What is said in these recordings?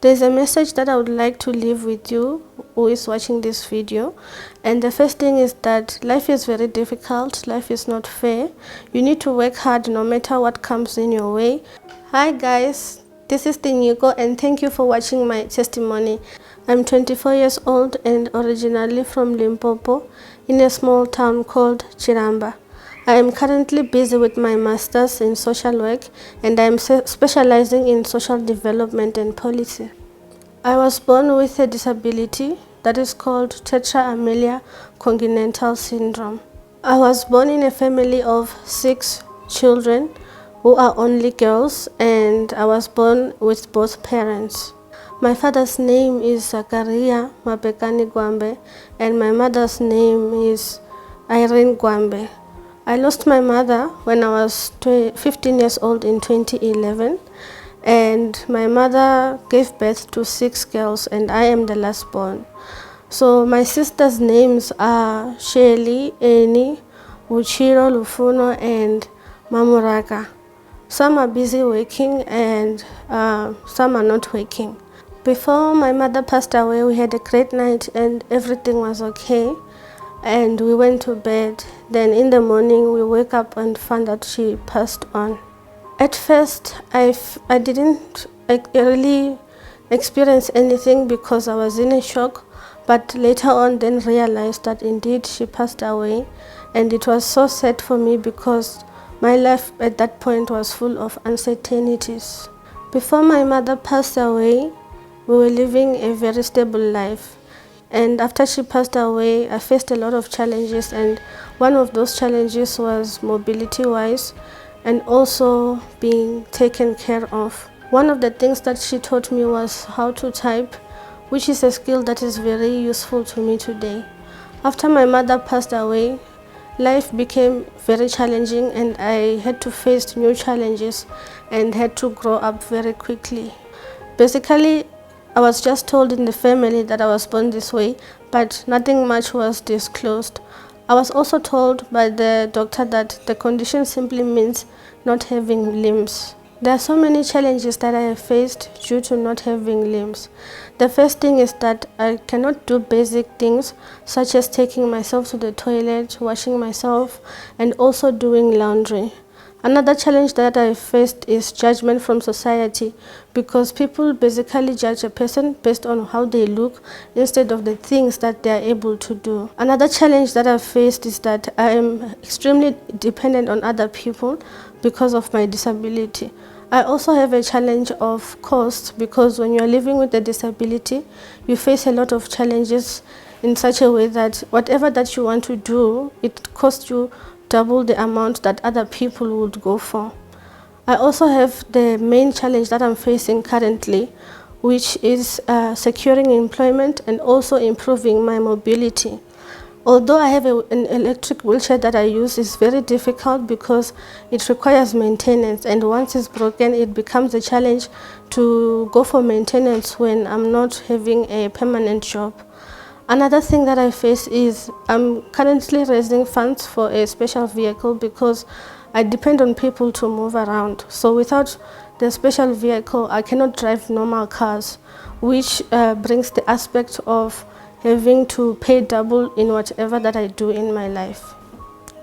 There's a message that I would like to leave with you who is watching this video. And the first thing is that life is very difficult. Life is not fair. You need to work hard no matter what comes in your way. Hi guys, this is Tinyiko and thank you for watching my testimony. I'm 24 years old and originally from Limpopo in a small town called Chiramba. I am currently busy with my master's in social work and I am specializing in social development and policy. I was born with a disability that is called tetra congenital syndrome. I was born in a family of 6 children who are only girls, and I was born with both parents. My father's name is Tinyiko Gwambe and my mother's name is Gwambe. I lost my mother when I was 15 years old in 2011, and my mother gave birth to 6 girls and I am the last born. So my sisters' names are Shelly, Eni, Uchiro, Lufuno and Mamuraka. Some are busy working and some are not working. Before my mother passed away, we had a great night and everything was okay. And we went to bed. Then in the morning we woke up and found that she passed on. At first I didn't really experience anything because I was in a shock, but later on then realized that indeed she passed away, and it was so sad for me because my life at that point was full of uncertainties. Before my mother passed away, we were living a very stable life. And after she passed away, I faced a lot of challenges, and one of those challenges was mobility-wise and also being taken care of. One of the things that she taught me was how to type, which is a skill that is very useful to me today. After my mother passed away, life became very challenging and I had to face new challenges and had to grow up very quickly. Basically, I was just told in the family that I was born this way, but nothing much was disclosed. I was also told by the doctor that the condition simply means not having limbs. There are so many challenges that I have faced due to not having limbs. The first thing is that I cannot do basic things such as taking myself to the toilet, washing myself, and also doing laundry. Another challenge that I faced is judgment from society, because people basically judge a person based on how they look instead of the things that they are able to do. Another challenge that I've faced is that I am extremely dependent on other people because of my disability. I also have a challenge of cost, because when you are living with a disability, you face a lot of challenges in such a way that whatever that you want to do, it costs you double the amount that other people would go for. I also have the main challenge that I'm facing currently, which is securing employment and also improving my mobility. Although I have an electric wheelchair that I use, is very difficult because it requires maintenance, and once it's broken it becomes a challenge to go for maintenance when I'm not having a permanent job. Another thing that I face is I'm currently raising funds for a special vehicle because I depend on people to move around. So without the special vehicle, I cannot drive normal cars, which brings the aspect of having to pay double in whatever that I do in my life.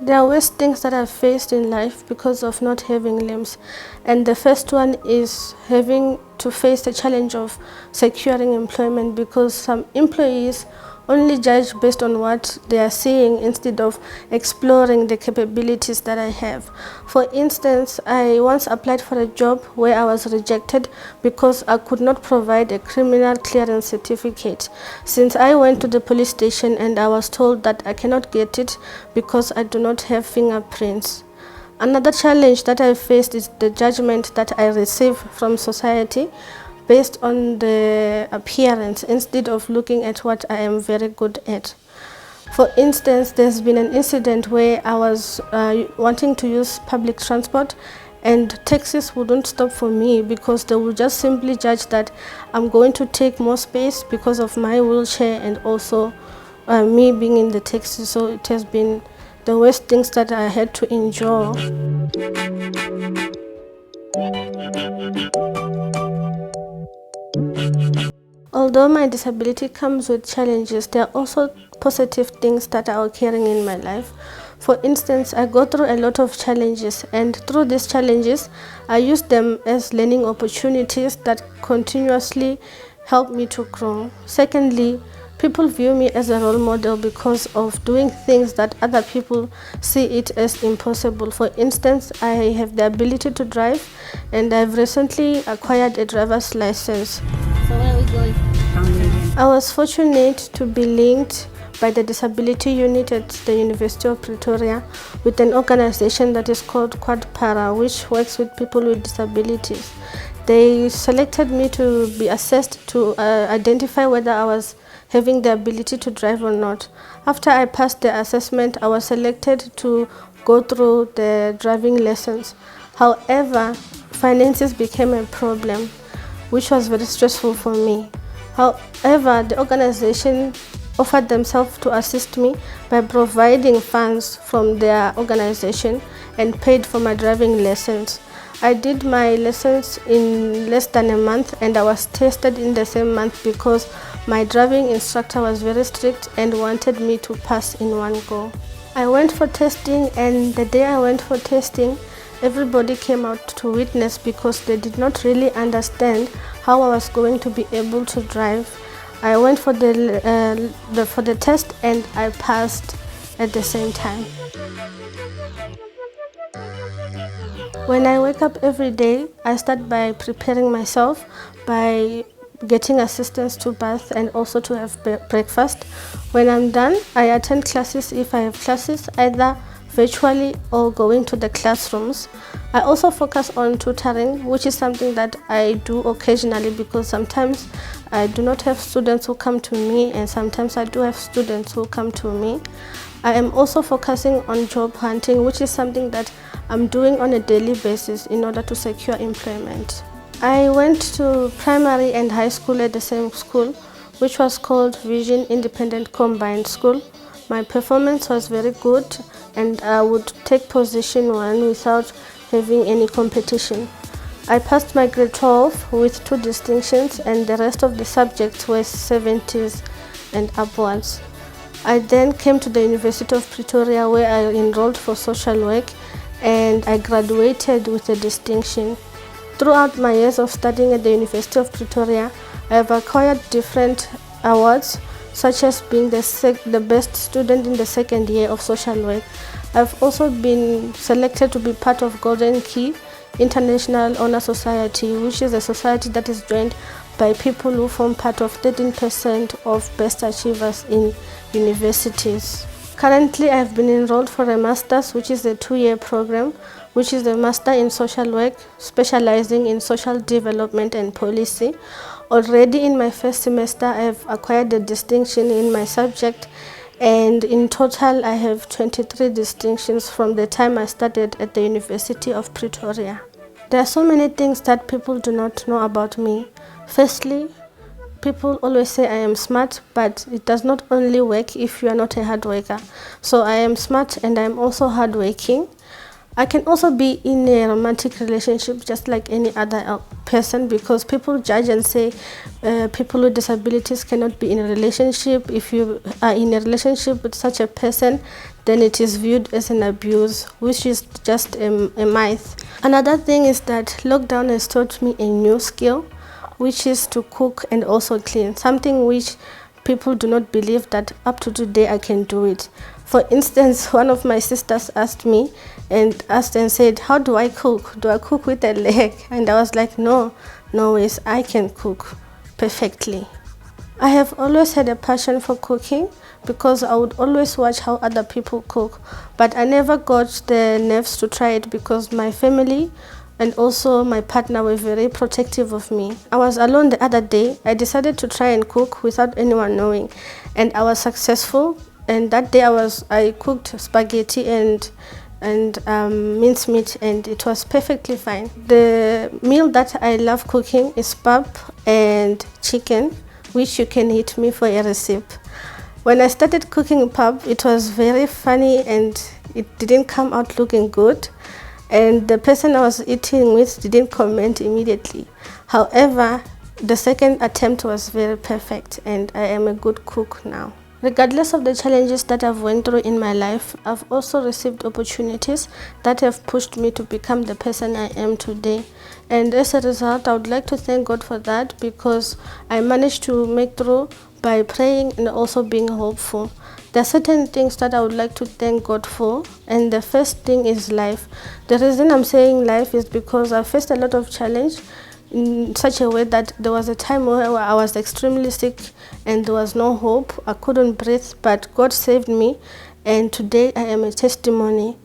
There are worse things that I've faced in life because of not having limbs, and the first one is having to face the challenge of securing employment, because some employees only judge based on what they are seeing instead of exploring the capabilities that I have. For instance, I once applied for a job where I was rejected because I could not provide a criminal clearance certificate, since I went to the police station and I was told that I cannot get it because I do not have fingerprints. Another challenge that I faced is the judgment that I receive from society based on the appearance instead of looking at what I am very good at. For instance, there's been an incident where I was wanting to use public transport and taxis wouldn't stop for me because they would just simply judge that I'm going to take more space because of my wheelchair and also me being in the taxi. So it has been the worst things that I had to endure. Although my disability comes with challenges, there are also positive things that are occurring in my life. For instance, I go through a lot of challenges, and through these challenges, I use them as learning opportunities that continuously help me to grow. Secondly, people view me as a role model because of doing things that other people see it as impossible. For instance, I have the ability to drive, and I've recently acquired a driver's license. So where are we going? I was fortunate to be linked by the disability unit at the University of Pretoria with an organization that is called Quad Para, which works with people with disabilities. They selected me to be assessed to identify whether I was having the ability to drive or not. After I passed the assessment, I was selected to go through the driving lessons. However, finances became a problem, which was very stressful for me. However, the organization offered themselves to assist me by providing funds from their organization and paid for my driving lessons. I did my lessons in less than a month, and I was tested in the same month because my driving instructor was very strict and wanted me to pass in one go. I went for testing, and the day I went for testing, everybody came out to witness because they did not really understand how I was going to be able to drive. I went for the test, and I passed at the same time. When I wake up every day, I start by preparing myself by getting assistance to bath and also to have breakfast. When I'm done, I attend classes if I have classes, either virtually or going to the classrooms. I also focus on tutoring, which is something that I do occasionally because sometimes I do not have students who come to me, and sometimes I do have students who come to me. I am also focusing on job hunting, which is something that I'm doing on a daily basis in order to secure employment. I went to primary and high school at the same school, which was called Vision Independent Combined School. My performance was very good, and I would take position 1 without having any competition. I passed my grade 12 with 2 distinctions, and the rest of the subjects were 70s and upwards. I then came to the University of Pretoria, where I enrolled for social work, and I graduated with a distinction. Throughout my years of studying at the University of Pretoria, I have acquired different awards, such as being the best student in the 2nd year of social work. I've also been selected to be part of Golden Key International Honor Society, which is a society that is joined by people who form part of 13% of best achievers in universities. Currently, I have been enrolled for a master's, which is a 2-year program, which is a master in social work, specializing in social development and policy. Already in my 1st semester, I have acquired a distinction in my subject, and in total, I have 23 distinctions from the time I started at the University of Pretoria. There are so many things that people do not know about me. Firstly, people always say I am smart, but it does not only work if you are not a hard worker. So I am smart, and I am also hardworking. I can also be in a romantic relationship just like any other person, because people judge and say people with disabilities cannot be in a relationship. If you are in a relationship with such a person, then it is viewed as an abuse, which is just a myth. Another thing is that lockdown has taught me a new skill, which is to cook and also clean, something which people do not believe that up to today I can do it. For instance, one of my sisters asked me and said, how do I cook? Do I cook with a leg? And I was like, no ways, I can cook perfectly. I have always had a passion for cooking because I would always watch how other people cook, but I never got the nerves to try it because my family and also my partner were very protective of me. I was alone the other day. I decided to try and cook without anyone knowing, and I was successful. And that day I cooked spaghetti and mincemeat, and it was perfectly fine. The meal that I love cooking is pap and chicken, which you can hit me for a recipe. When I started cooking pap, it was very funny and it didn't come out looking good. And the person I was eating with didn't comment immediately. However, the second attempt was very perfect, and I am a good cook now. Regardless of the challenges that I've went through in my life, I've also received opportunities that have pushed me to become the person I am today. And as a result, I would like to thank God for that, because I managed to make through by praying and also being hopeful. There are certain things that I would like to thank God for, and the first thing is life. The reason I'm saying life is because I faced a lot of challenge in such a way that there was a time where I was extremely sick and there was no hope. I couldn't breathe, but God saved me, and today I am a testimony.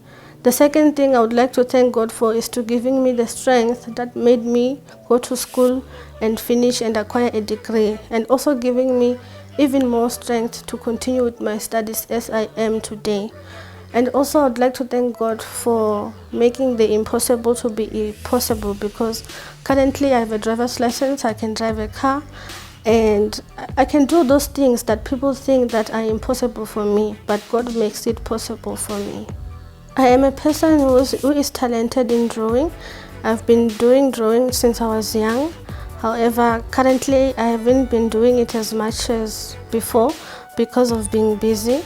The second thing I would like to thank God for is to giving me the strength that made me go to school and finish and acquire a degree, and also giving me even more strength to continue with my studies as I am today. And also I'd like to thank God for making the impossible to be possible, because currently I have a driver's license, I can drive a car, and I can do those things that people think that are impossible for me, but God makes it possible for me. I am a person who is talented in drawing. I've been doing drawing since I was young. However, currently I haven't been doing it as much as before because of being busy.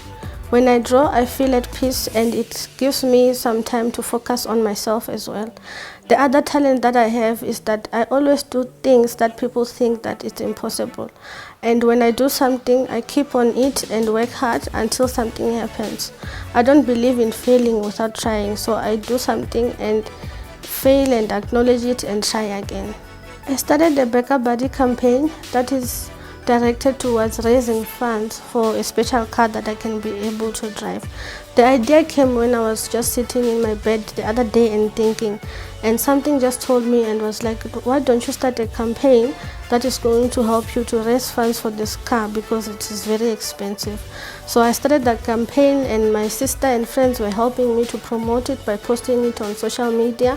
When I draw, I feel at peace, and it gives me some time to focus on myself as well. The other talent that I have is that I always do things that people think that it's impossible. And when I do something, I keep on it and work hard until something happens. I don't believe in failing without trying, so I do something and fail and acknowledge it and try again. I started the Becca Buddy campaign that is directed towards raising funds for a special car that I can be able to drive. The idea came when I was just sitting in my bed the other day and thinking, and something just told me and was like, why don't you start a campaign that is going to help you to raise funds for this car, because it is very expensive. So I started that campaign, and my sister and friends were helping me to promote it by posting it on social media,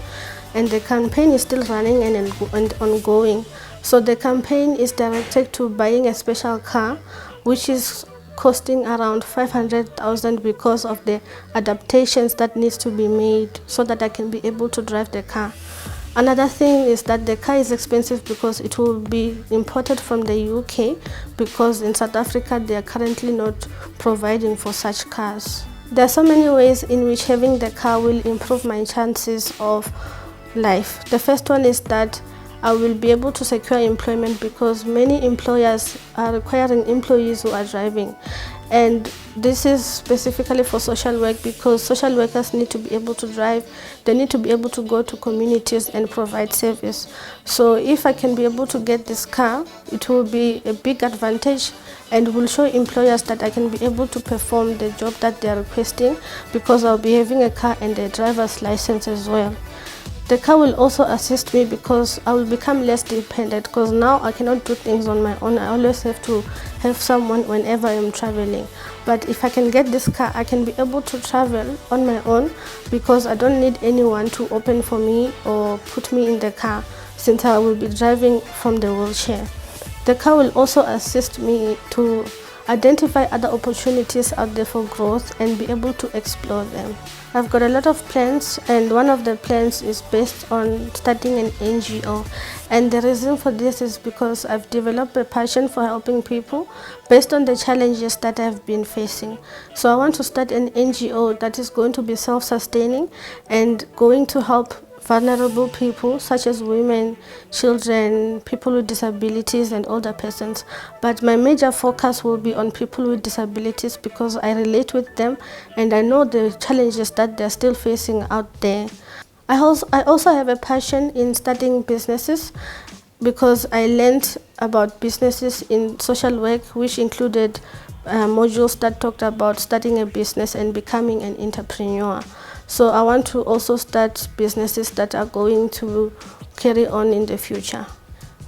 and the campaign is still running and ongoing. So the campaign is directed to buying a special car, which is costing around 500,000 because of the adaptations that needs to be made so that I can be able to drive the car. Another thing is that the car is expensive because it will be imported from the UK, because in South Africa they are currently not providing for such cars. There are so many ways in which having the car will improve my chances of life. The first one is that I will be able to secure employment, because many employers are requiring employees who are driving. And this is specifically for social work, because social workers need to be able to drive. They need to be able to go to communities and provide service. So if I can be able to get this car, it will be a big advantage and will show employers that I can be able to perform the job that they are requesting, because I'll be having a car and a driver's license as well. The car will also assist me because I will become less dependent, because now I cannot do things on my own. I always have to have someone whenever I'm traveling. But if I can get this car, I can be able to travel on my own, because I don't need anyone to open for me or put me in the car, since I will be driving from the wheelchair. The car will also assist me to identify other opportunities out there for growth and be able to explore them. I've got a lot of plans, and one of the plans is based on starting an NGO. And the reason for this is because I've developed a passion for helping people based on the challenges that I've been facing. So I want to start an NGO that is going to be self-sustaining and going to help vulnerable people such as women, children, people with disabilities and older persons. But my major focus will be on people with disabilities, because I relate with them and I know the challenges that they're still facing out there. I also have a passion in starting businesses, because I learned about businesses in social work, which included modules that talked about starting a business and becoming an entrepreneur. So I want to also start businesses that are going to carry on in the future.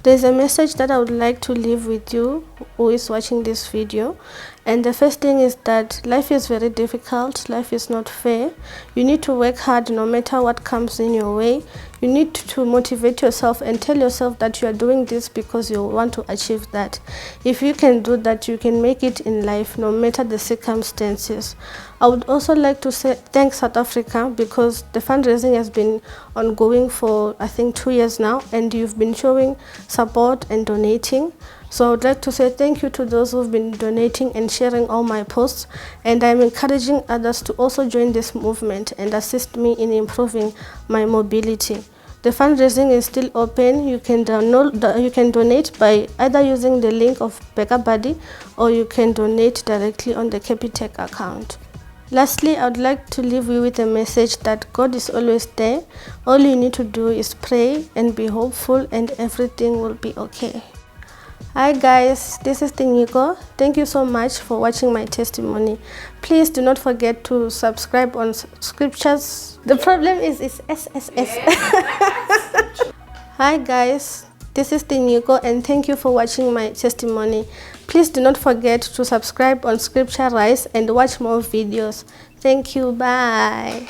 There's a message that I would like to leave with you who is watching this video. And the first thing is that life is very difficult. Life is not fair. You need to work hard no matter what comes in your way. You need to motivate yourself and tell yourself that you are doing this because you want to achieve that. If you can do that, you can make it in life no matter the circumstances. I would also like to say thank South Africa, because the fundraising has been ongoing for I think 2 years now, and you've been showing support and donating. So I would like to say thank you to those who've been donating and sharing all my posts, and I'm encouraging others to also join this movement and assist me in improving my mobility. The fundraising is still open. You can donate by either using the link of BackupBuddy, or you can donate directly on the Capitec account. Lastly, I would like to leave you with a message that God is always there. All you need to do is pray and be hopeful, and everything will be okay. Hi guys, this is Tinyiko. Thank you so much for watching my testimony. Please do not forget to subscribe on scriptures. The problem is SSS. Hi guys, this is Tinyiko, and thank you for watching my testimony. Please do not forget to subscribe on Scripture Rise and watch more videos. Thank you. Bye.